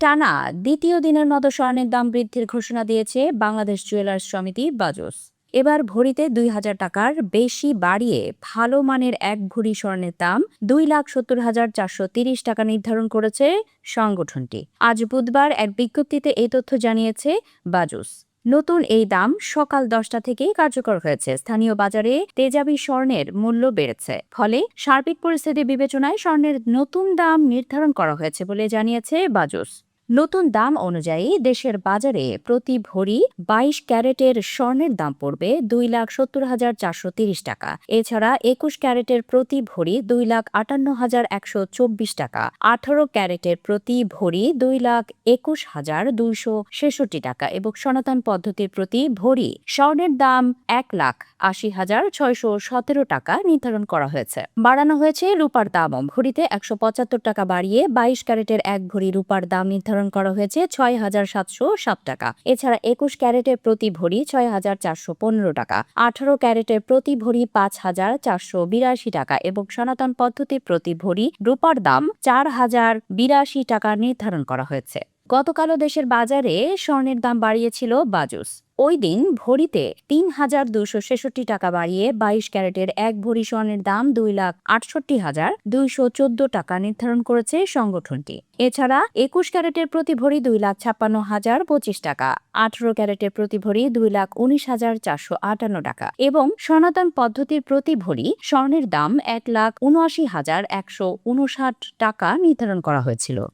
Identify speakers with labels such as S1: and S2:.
S1: টানা দ্বিতীয় দিনের মতো স্বর্ণের দাম বৃদ্ধির ঘোষণা দিয়েছে বাংলাদেশ জুয়েলার্স সমিতি বাজুস। এবার ভরিতে ২,০০০ টাকার বেশি বাড়িয়ে ভালো মানের এক ভরি স্বর্ণের দাম ২,৭০,৪৩০ টাকা নির্ধারণ করেছে সংগঠনটি। আজ বুধবার এক বিজ্ঞপ্তিতে এই তথ্য জানিয়েছে বাজুস। নতুন এই দাম সকাল ১০টা থেকেই কার্যকর হয়েছে। স্থানীয় বাজারে তেজাবি স্বর্ণের মূল্য বেড়েছে, ফলে সার্বিক পরিস্থিতি বিবেচনায় স্বর্ণের নতুন দাম নির্ধারণ করা হয়েছে বলে জানিয়েছে বাজুস। নতুন দাম অনুযায়ী দেশের বাজারে প্রতি ভরি ২২ ক্যারেটের স্বর্ণের দাম পড়বে ২,৭০,৪৩০ টাকা। এছাড়া ২১ ক্যারেটের প্রতি ভরি ২,৫৮,১২৪ টাকা, ১৮ ক্যারেটের প্রতি ভরি ২,২১,২৬৬ টাকা এবং সনাতন পদ্ধতির প্রতি ভরি স্বর্ণের দাম ১,৮০,৬১৭ টাকা নির্ধারণ করা হয়েছে। বাড়ানো হয়েছে রূপার দামও। ভরিতে ১৭৫ টাকা বাড়িয়ে ২২ ক্যারেটের এক ভরি রূপার দাম নির্ধারণ করা হয়েছে ৬,৭০৭ টাকা। এছাড়া ২১ ক্যারেটের প্রতি ভরি ৬,৪১৫ টাকা, ১৮ ক্যারেটের প্রতি ভরি ৫,৪৮২ টাকা এবং সনাতন পদ্ধতির প্রতি ভরি রূপার দাম ৪,০৮২ টাকা নির্ধারণ করা হয়েছে। গতকালও দেশের বাজারে স্বর্ণের দাম বাড়িয়েছিল বাজুস। ওই দিন ভরিতে ৩,২৬৬ টাকা বাড়িয়ে ২২ ক্যারেটের এক ভরি স্বর্ণের দাম ২,৬৮,২১৪ টাকা নির্ধারণ করেছে সংগঠনটি। এছাড়া ২১ ক্যারেটের প্রতি ভরি ২,৫৬,০২৫ টাকা, ১৮ ক্যারেটের প্রতি ভরি ২,১৯,৪৫৮ টাকা এবং সনাতন পদ্ধতির প্রতি ভরি স্বর্ণের দাম ১,৭৯,১৫৯ টাকা নির্ধারণ করা হয়েছিল।